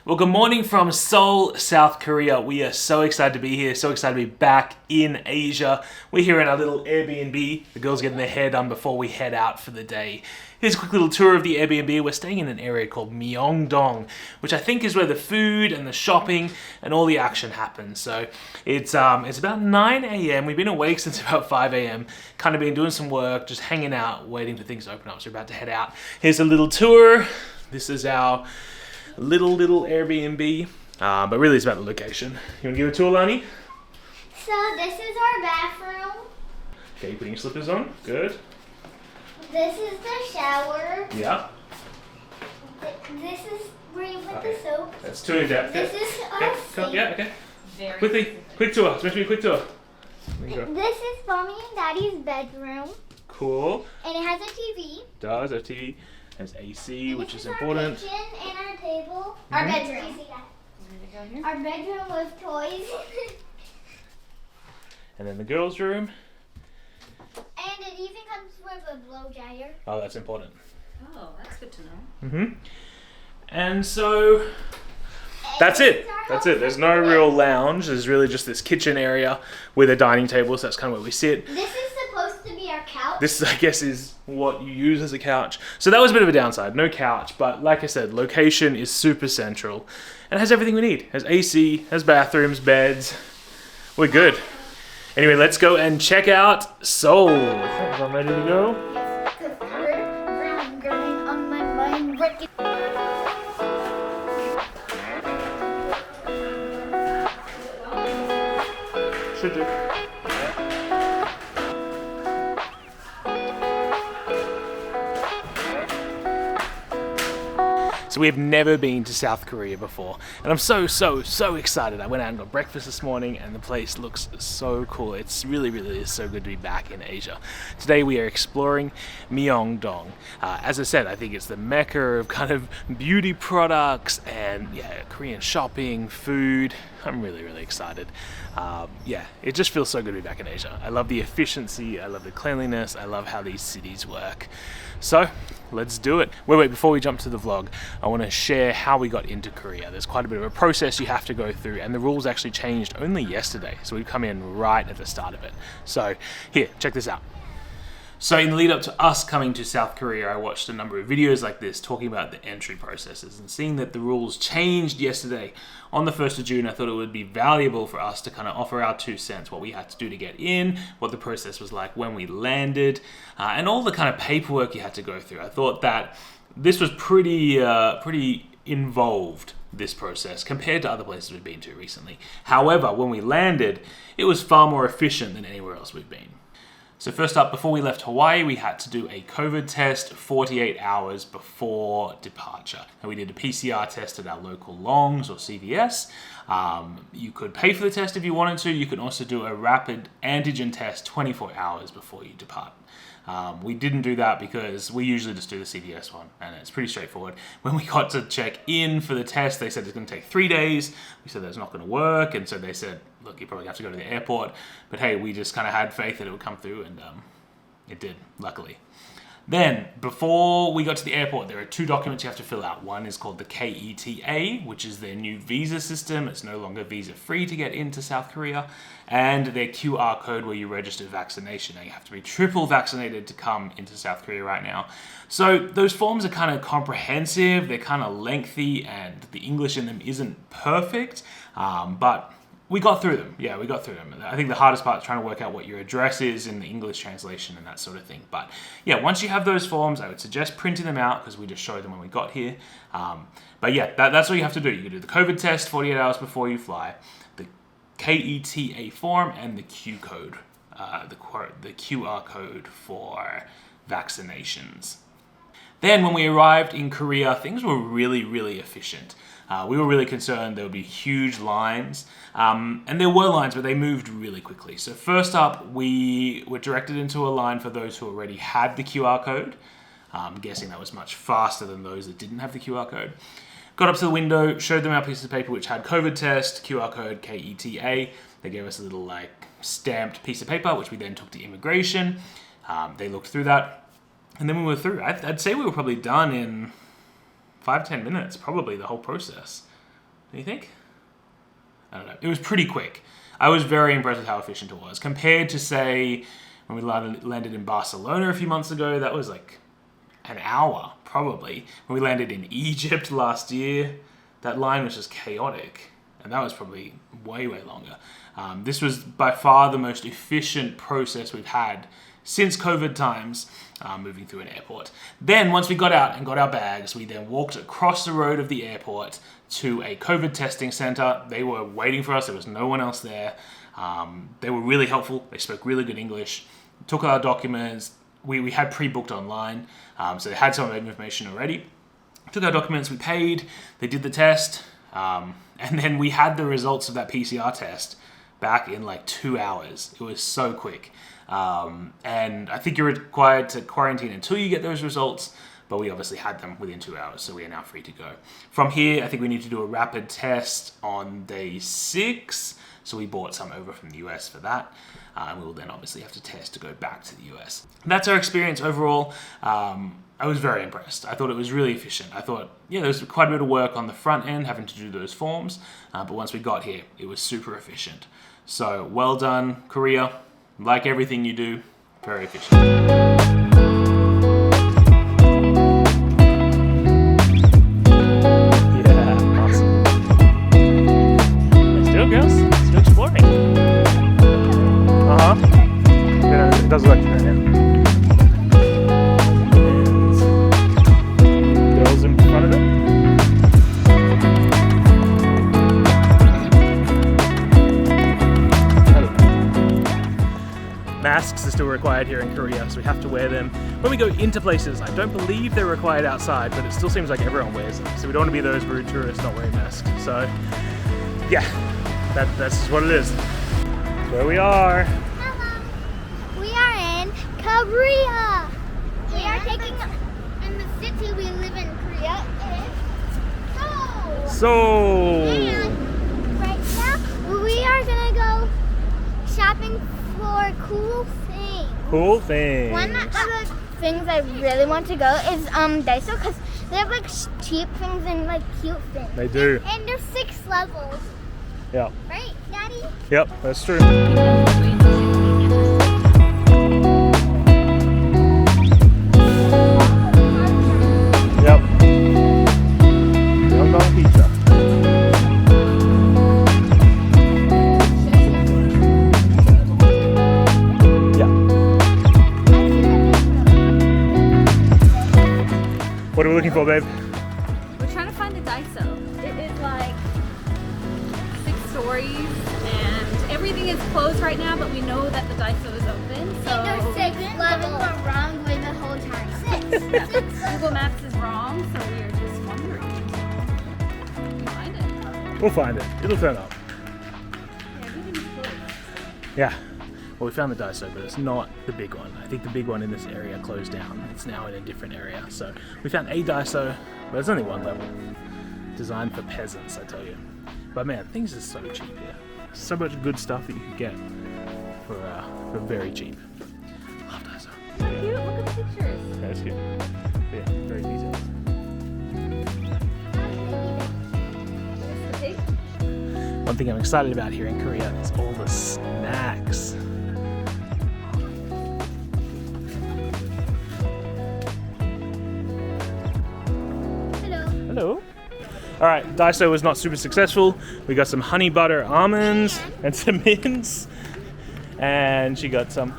Well, good morning from Seoul, South Korea. We are so excited to be here, so excited to be back in Asia. We're here in our little Airbnb. The girls getting their hair done before we head out for the day. Here's a quick little tour of the Airbnb. We're staying in an area called Myeong Dong, which I think is where the food and the shopping and all the action happens. So it's about 9 a.m. We've been awake since about 5 a.m. Kind of been doing some work, just hanging out, waiting for things to open up. So we're about to head out. Here's a little tour. This is our little Airbnb, but really it's about the location. You want to give a tour, Lani? So this is our bathroom. Okay, you putting your slippers on? Good. This is the shower. Yeah. This is where you put the soap. That's too in depth. This is our sink. Yeah, okay. Quickly, quick tour. It's meant to be a quick tour. There you go. This is Mommy and Daddy's bedroom. Cool. And it has a TV. Does have TV. Has AC, And which is our important. kitchen and our table. Our bedroom. Our bedroom with toys. And then the girls' room. And it even comes with a blow dryer. Oh, that's important. Oh, that's good to know. And so that's it. That's it. There's no real lounge. There's really just this kitchen area with a dining table. So that's kind of where we sit. This is supposed to be our couch. This, I guess, is what you use as a couch. So that was a bit of a downside. No couch, but like I said, location is super central and it has everything we need. It has AC, has bathrooms, beds. We're good. Anyway, let's go and check out Seoul. I'm ready to go. On my mind. Should do. So we have never been to South Korea before, and I'm so excited. I went out and got breakfast this morning and the place looks so cool. It's really is so good to be back in Asia. Today we are exploring Myeong Dong. As I said, I think it's the mecca of kind of beauty products and Korean shopping, food. I'm really excited. It just feels so good to be back in Asia. I love the efficiency, I love the cleanliness, I love how these cities work. So let's do it. Wait, before we jump to the vlog, I want to share how we got into Korea. There's quite a bit of a process you have to go through, and the rules actually changed only yesterday. So we've come in right at the start of it. So here, check this out. So in the lead up to us coming to South Korea, I watched a number of videos like this talking about the entry processes, and seeing that the rules changed yesterday on the 1st of June, I thought it would be valuable for us to kind of offer our 2 cents, what we had to do to get in, what the process was like when we landed, and all the kind of paperwork you had to go through. I thought that this was pretty involved, this process, compared to other places we've been to recently. However, when we landed, it was far more efficient than anywhere else we've been. So first up, before we left Hawaii, we had to do a COVID test 48 hours before departure. And we did a PCR test at our local Longs or CVS. You could pay for the test if you wanted to. You can also do a rapid antigen test 24 hours before you depart. We didn't do that because we usually just do the CVS one, and it's pretty straightforward. When we got to check in for the test, they said it's going to take 3 days. We said that's not going to work, and so they said, look, you probably have to go to the airport. But hey, we just kind of had faith that it would come through, and it did, luckily. Then, before we got to the airport, there are 2 documents you have to fill out. One is called the KETA, which is their new visa system. It's no longer visa-free to get into South Korea. And their QR code where you register vaccination. Now, you have to be triple vaccinated to come into South Korea right now. So those forms are kind of comprehensive, they're kind of lengthy, and the English in them isn't perfect, but we got through them. Yeah, we got through them. I think the hardest part is trying to work out what your address is in the English translation and that sort of thing. But yeah, once you have those forms, I would suggest printing them out because we just showed them when we got here. But yeah, that's what you have to do. You can do the COVID test 48 hours before you fly, the KETA form, and the Q code, the QR code for vaccinations. Then when we arrived in Korea, things were really efficient. We were really concerned there would be huge lines, and there were lines, but they moved really quickly. So first up, we were directed into a line for those who already had the QR code. I'm guessing that was much faster than those that didn't have the QR code. Got up to the window, showed them our piece of paper which had COVID test, QR code, KETA. They gave us a little stamped piece of paper, which we then took to immigration. They looked through that, and then we were through. I'd say we were probably done in 5-10 minutes, probably the whole process. Do you think? I don't know. It was pretty quick. I was very impressed with how efficient it was. Compared to, say, when we landed in Barcelona a few months ago, that was like an hour, probably. When we landed in Egypt last year, that line was just chaotic. And that was probably way, way longer. This was by far the most efficient process we've had since COVID times, moving through an airport. Then, once we got out and got our bags, we then walked across the road of the airport to a COVID testing center. They were waiting for us. There was no one else there. They were really helpful. They spoke really good English. Took our documents. We had pre-booked online, so they had some of the information already. Took our documents. We paid. They did the test. And then we had the results of that PCR test back in like 2 hours. It was so quick. And I think you're required to quarantine until you get those results, but we obviously had them within 2 hours, so we are now free to go. From here, I think we need to do a rapid test on day 6, so we bought some over from the US for that. And we will then obviously have to test to go back to the US. That's our experience overall. I was very impressed. I thought it was really efficient. I thought, yeah, there was quite a bit of work on the front end, having to do those forms, but once we got here, it was super efficient. So well done, Korea. Like everything you do, very efficient. Yeah, awesome. Let's do it, girls. Let's go exploring. It does look like that, yeah. And girls in front of it. Masks are still required here in Korea, so we have to wear them when we go into places. I don't believe they're required outside, but it still seems like everyone wears them. So we don't want to be those rude tourists not wearing masks. So yeah, that's just what it is. That's where we are. Hello. We are in Korea. We are taking, in the city we live in Korea is Seoul. And right now we are gonna go shopping for cool things. Cool things. One of the things I really want to go is Daiso, because they have like cheap things and like cute things. They do. And there's 6 levels. Yeah. Right, Daddy? Yep, that's true. Yep. Myeong Dong pizza. What are we looking for, babe? We're trying to find the Daiso. It is like 6 stories and everything is closed right now, but we know that the Daiso is open. So And there's 6 levels. We're wrong with the whole time. 6. Google Maps is wrong, so we are just wondering. Find it. We'll find it. It'll turn up. Yeah, everything's closed. Yeah. Well, we found the Daiso, but it's not the big one. I think the big one in this area closed down. It's now in a different area. So we found a Daiso, but it's only one level. Designed for peasants, I tell you. But man, things are so cheap here. So much good stuff that you can get for very cheap. Love Daiso. Cute, look at the pictures. Yeah, it's cute. Yeah, very detailed. There's the pig. One thing I'm excited about here in Korea is all the snacks. Hello. All right, Daiso was not super successful. We got some honey butter almonds and some mints. And she got some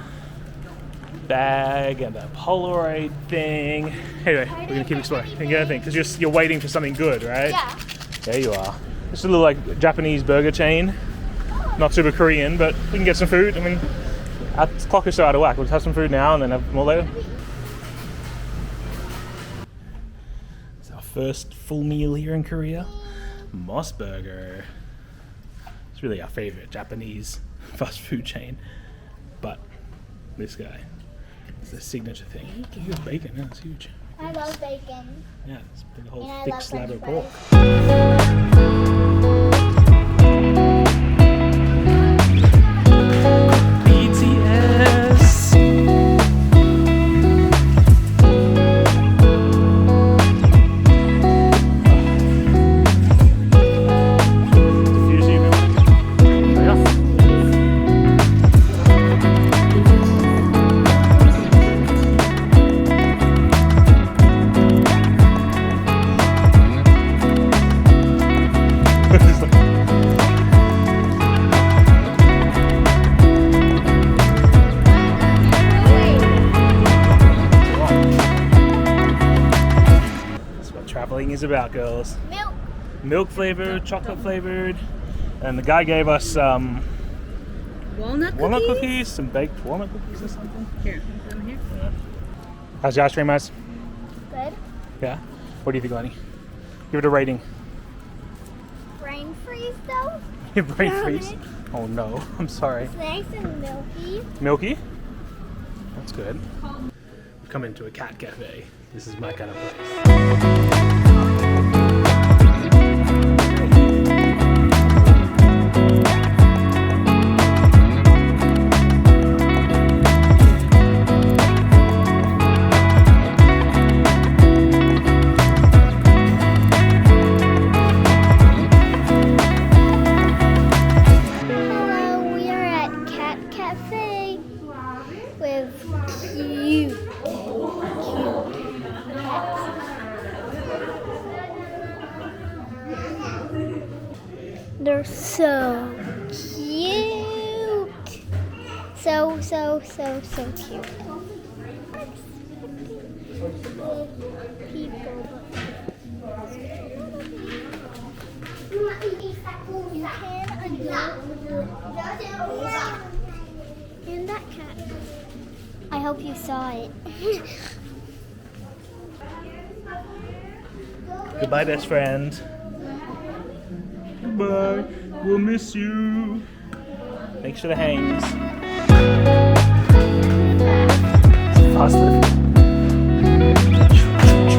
bag and a Polaroid thing. Anyway, we're gonna keep exploring. And get anything, because you're waiting for something good, right? Yeah. There you are. It's a little like Japanese burger chain. Not super Korean, but we can get some food. I mean, our clock is so out of whack. We'll have some food now and then have more later. It's our first full meal here in Korea. Mos Burger. It's really our favorite Japanese fast food chain. But this guy, it's a signature thing. Here's bacon. Yeah, it's huge. I love bacon. Yeah, it's a big whole And I thick love slab of french pork. BTS. about, girls? Milk. Milk flavored, chocolate flavored, and the guy gave us Walnut cookies, some baked walnut cookies or something. Here, come here. How's your ice cream, guys? Good. Yeah. What do you think, Lenny? Give it a rating. Brain freeze though. Your brain Damn freeze. it. Oh no, I'm sorry. It's nice and milky. Milky? That's good. We've come into a cat cafe. This is my kind of place. Hello, we are at Cat Cafe with cute cats. They're so cute. So cute. People. You can adopt and that cat. I hope you saw it. Goodbye, best friend. Goodbye. We'll miss you. Thanks for the hangs. Faster.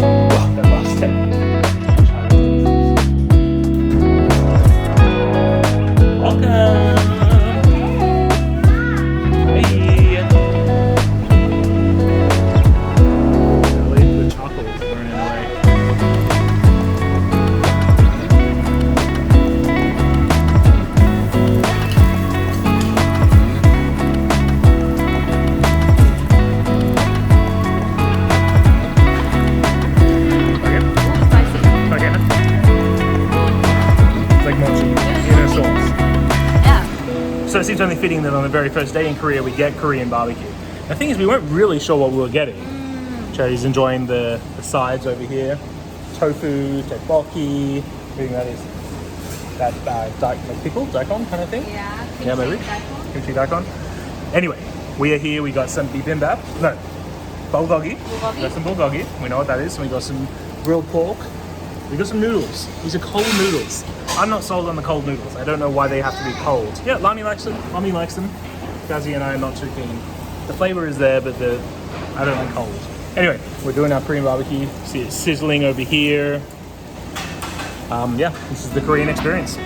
Wow, that lost it. Welcome. Hi. The chocolate is burning away. So it seems only fitting that on the very first day in Korea we get Korean barbecue. The thing is, we weren't really sure what we were getting. Cherry's enjoying the sides over here. Tofu, tteokbokki, I think that is that like pickle, daikon kind of thing. Yeah, Maybe. daikon. Kimchi daikon. Anyway, we are here, we got some bibimbap. No, bulgogi. Bulgogi. We got some bulgogi, we know what that is. And we got some grilled pork. We got some noodles. These are cold noodles. I'm not sold on the cold noodles. I don't know why they have to be cold. Yeah, Lani likes them. Mommy likes them. Gazi and I are not too keen. The flavor is there, but I don't like cold. Anyway, we're doing our Korean barbecue. See it sizzling over here. Yeah, this is the Korean experience.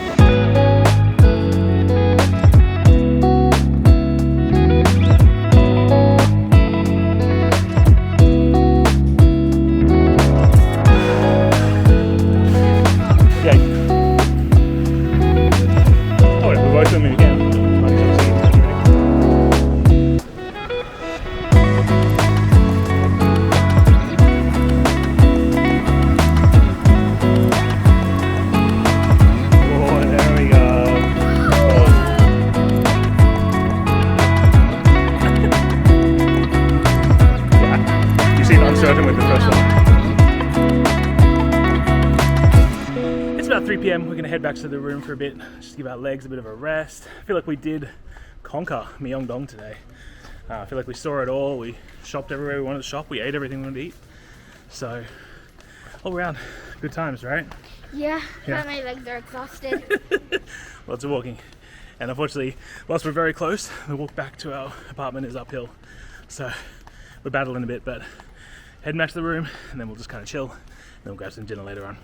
With the first one. It's about 3 p.m. We're going to head back to the room for a bit, just give our legs a bit of a rest. I feel like we did conquer Myeong Dong today. I feel like we saw it all. We shopped everywhere we wanted to shop. We ate everything we wanted to eat. So, all around, good times, right? Yeah, Yeah. my legs are exhausted. Lots of walking. And unfortunately, whilst we're very close, the walk back to our apartment is uphill. So, we're battling a bit, but heading back to the room, and then we'll just kind of chill, and then we'll grab some dinner later on.